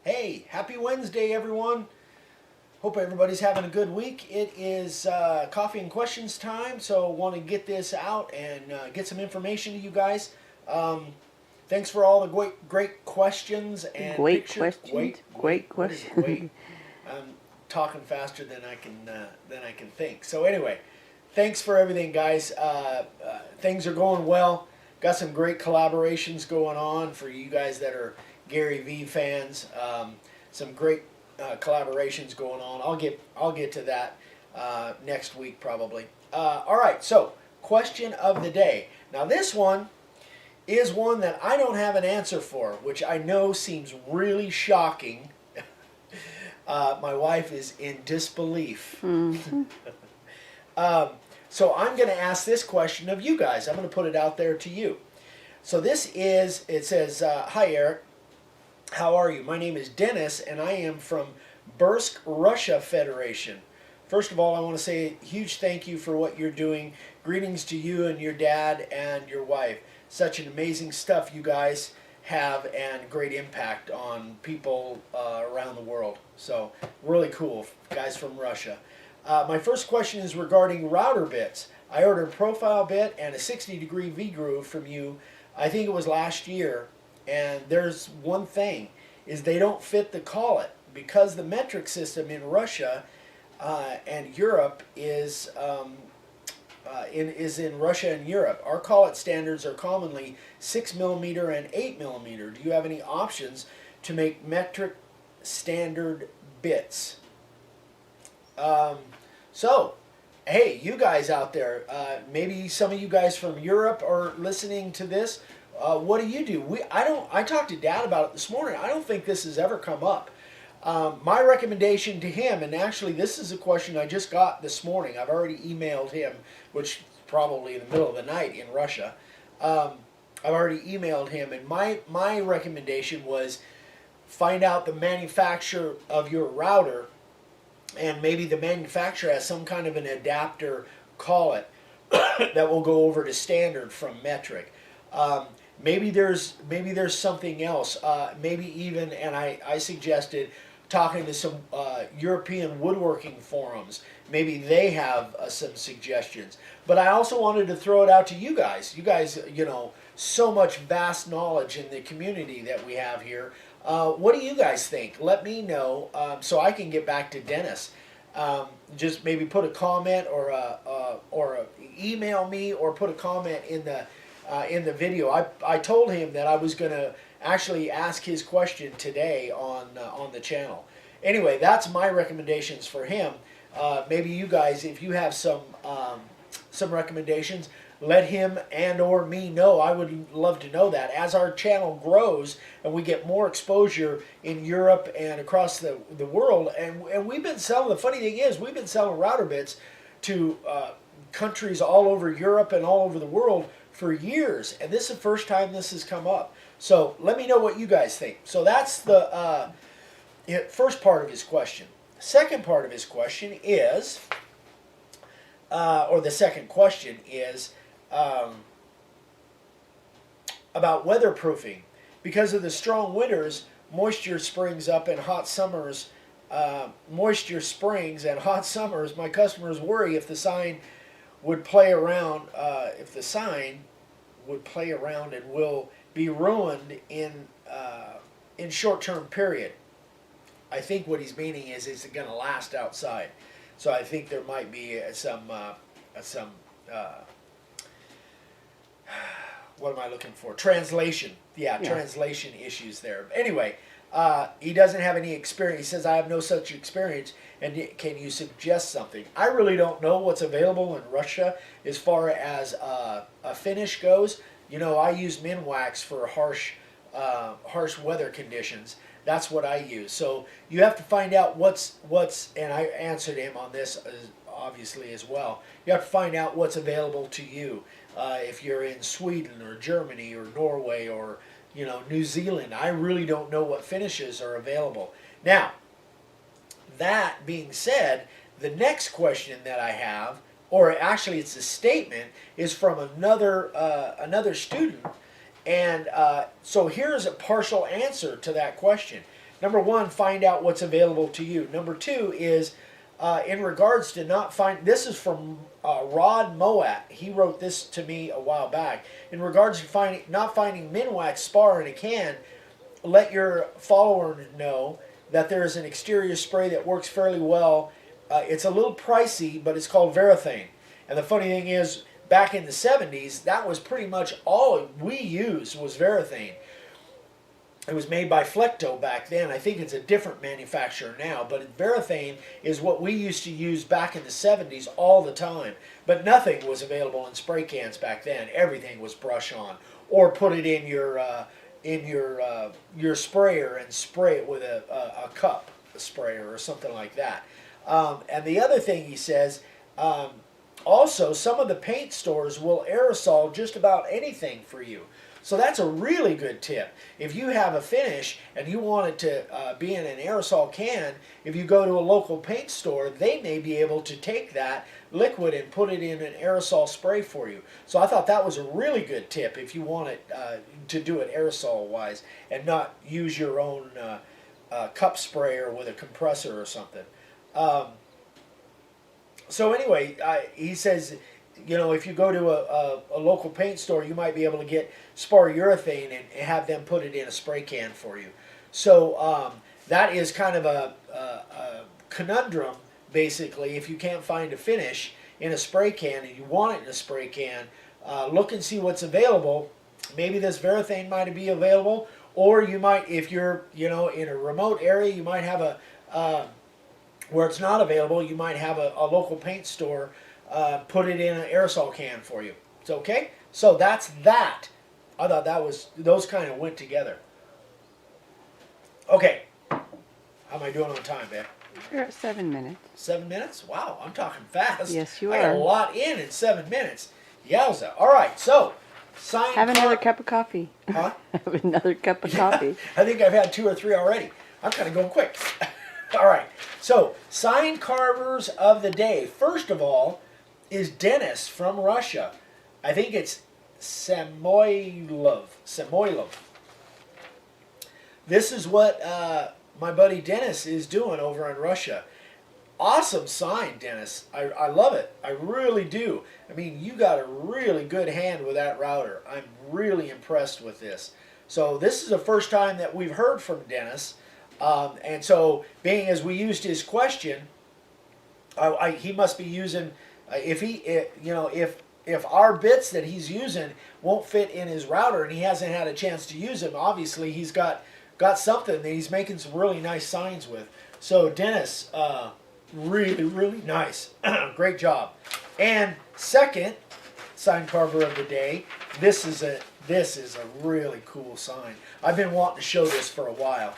Hey, happy Wednesday, everyone. Hope everybody's having a good week. It is coffee and questions time, so want to get this out and get some information to you guys. Thanks for all the great questions and Great pictures. questions. Wait, Great what is questions. wait? I'm talking faster than I can think. So anyway, thanks for everything, guys. Things are going well. Got some great collaborations going on for you guys that are Gary V fans. Some great collaborations going on. I'll get to that next week probably. All right. So question of the day. Now this one is one that I don't have an answer for, which I know seems really shocking. My wife is in disbelief. Mm-hmm. So I'm going to ask this question of you guys. I'm going to put it out there to you. So it says, hi Eric, how are you? My name is Dennis and I am from Bursk, Russia Federation. First of all, I want to say a huge thank you for what you're doing. Greetings to you and your dad and your wife. Such an amazing stuff you guys have and great impact on people around the world. So really cool, guys from Russia. My first question is regarding router bits. I ordered a profile bit and a 60-degree V-groove from you, I think it was last year, and there's one thing, is they don't fit the collet, because the metric system in Russia and Europe is in Russia and Europe. Our collet standards are commonly 6mm and 8mm. Do you have any options to make metric standard bits? So, hey, you guys out there, maybe some of you guys from Europe are listening to this. What do you do? I talked to Dad about it this morning. I don't think this has ever come up. My recommendation to him, and actually this is a question I just got this morning. I've already emailed him, which is probably in the middle of the night in Russia. I've already emailed him, and my recommendation was find out the manufacturer of your router, and maybe the manufacturer has some kind of an adapter collet that will go over to standard from metric. Maybe there's something else. Maybe even, and I suggested talking to some European woodworking forums. Maybe they have some suggestions. But I also wanted to throw it out to you guys. You guys, so much vast knowledge in the community that we have here. What do you guys think? Let me know so I can get back to Dennis. Just maybe put a comment or email me or put a comment in the video. I told him that I was going to actually ask his question today on the channel. Anyway, that's my recommendations for him. Maybe you guys, if you have some recommendations, let him and or me know. I would love to know that. As our channel grows and we get more exposure in Europe and across the world, and we've been selling, the funny thing is, we've been selling router bits to countries all over Europe and all over the world for years, and this is the first time this has come up. So let me know what you guys think. So that's the first part of his question. Second part of his question is, or the second question is, about weatherproofing. Because of the strong winters, moisture springs up in hot summers. Moisture springs and hot summers. My customers worry if the sign would play around. And will be ruined in short-term period. I think what he's meaning is it's going to last outside. So I think there might be some what am I looking for? Translation. Yeah, translation issues there. Anyway, he doesn't have any experience. He says, I have no such experience, and can you suggest something? I really don't know what's available in Russia as far as a finish goes. I use Minwax for harsh weather conditions. That's what I use. So you have to find out what's, and I answered him on this obviously as well. You have to find out what's available to you. If you're in Sweden or Germany or Norway or New Zealand, I really don't know what finishes are available. Now, that being said, the next question that I have, or actually it's a statement, is from another student, and so here's a partial answer to that question. number one, find out what's available to you. Number two is in regards to not find. This is from Rod Moat. He wrote this to me a while back. In regards to not finding Minwax spar in a can, let your follower know that there is an exterior spray that works fairly well. It's a little pricey, but it's called Varathane. And the funny thing is, back in the 70s, that was pretty much all we used was Varathane. It was made by Flecto back then. I think it's a different manufacturer now, but Varathane is what we used to use back in the 70s all the time. But nothing was available in spray cans back then. Everything was brush on, or put it in your sprayer and spray it with a cup sprayer or something like that. And the other thing he says, also some of the paint stores will aerosol just about anything for you. So that's a really good tip. If you have a finish and you want it to be in an aerosol can, if you go to a local paint store, they may be able to take that liquid and put it in an aerosol spray for you. So I thought that was a really good tip if you want it to do it aerosol-wise and not use your own cup sprayer with a compressor or something. So anyway, he says, you know, if you go to a local paint store, you might be able to get spar urethane and have them put it in a spray can for you. So that is kind of a conundrum, basically. If you can't find a finish in a spray can and you want it in a spray can, look and see what's available. Maybe this Varathane might be available, or you might, if you're, you know, in a remote area, you might have where it's not available, you might have a local paint store put it in an aerosol can for you. It's okay? So that's that. I thought that was, those kind of went together. Okay. How am I doing on time, babe? You're at 7 minutes. 7 minutes? Wow, I'm talking fast. Yes, you I are. got a lot in 7 minutes. Yowza. All right, so have another cup of coffee. Huh? Have another cup of coffee. I think I've had 2 or 3 already. I'm kind of going quick. All right, so sign carvers of the day. First of all is Dennis from Russia. I think it's Samoylov. This is what my buddy Dennis is doing over in Russia. Awesome sign, Dennis. I love it. I really do. I mean, you got a really good hand with that router. I'm really impressed with this. So this is the first time that we've heard from Dennis. And so, being as we used his question, he must be using, if our bits that he's using won't fit in his router and he hasn't had a chance to use them, obviously he's got something that he's making some really nice signs with. So Dennis, really, really nice. Great job. And second sign carver of the day, this is a really cool sign. I've been wanting to show this for a while.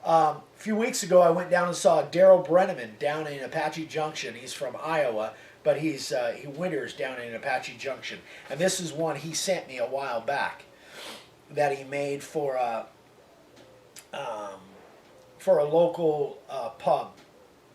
A few weeks ago, I went down and saw Daryl Brenneman down in Apache Junction. He's from Iowa, but he winters down in Apache Junction. And this is one he sent me a while back that he made for a local pub.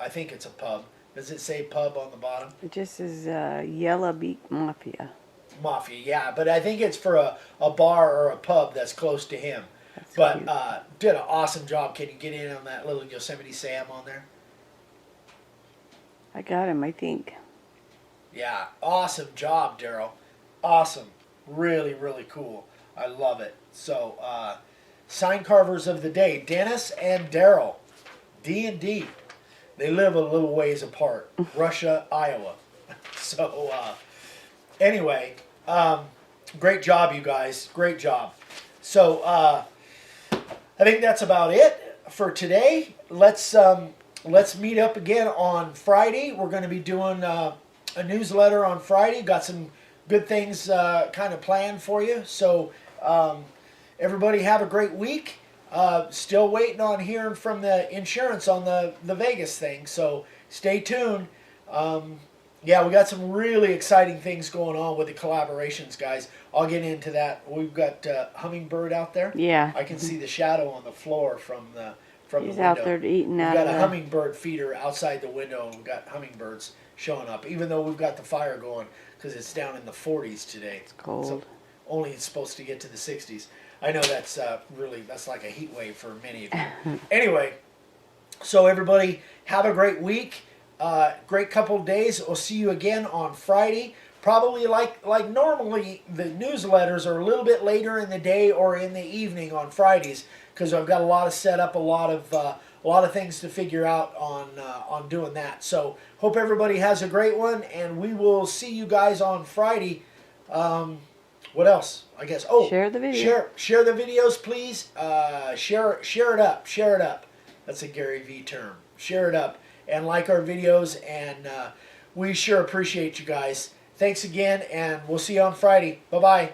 I think it's a pub. Does it say pub on the bottom? It just says Yellow Beak Mafia. Mafia, yeah. But I think it's for a bar or a pub that's close to him. That's but cute. Did an awesome job. Can you get in on that little Yosemite Sam on there? I got him, I think. Yeah, awesome job, Daryl. Awesome. Really, really cool. I love it. So, sign carvers of the day, Dennis and Daryl. D&D. They live a little ways apart. Russia, Iowa. So, anyway, great job, you guys. Great job. So, I think that's about it for today. Let's meet up again on Friday. We're going to be doing a newsletter on Friday. Got some good things kind of planned for you. So everybody have a great week. Still waiting on hearing from the insurance on the Vegas thing. So stay tuned. Yeah, we got some really exciting things going on with the collaborations, guys. I'll get into that. We've got Hummingbird out there. Yeah. I can see the shadow on the floor from the He's window. out there eating We've out got of a the... hummingbird feeder outside the window, and we've got hummingbirds showing up, even though we've got the fire going because it's down in the 40s today. It's cold. So only it's supposed to get to the 60s. I know that's that's like a heat wave for many of you. Anyway, so everybody have a great week, great couple of days. We'll see you again on Friday. Probably like normally the newsletters are a little bit later in the day or in the evening on Fridays because I've got a lot of setup, a lot of things to figure out on doing that. So hope everybody has a great one, and we will see you guys on Friday. What else? I guess. Oh, Share the video. Share the videos, please. Share it up. Share it up. That's a Gary V term. Share it up and like our videos, and we sure appreciate you guys. Thanks again, and we'll see you on Friday. Bye bye.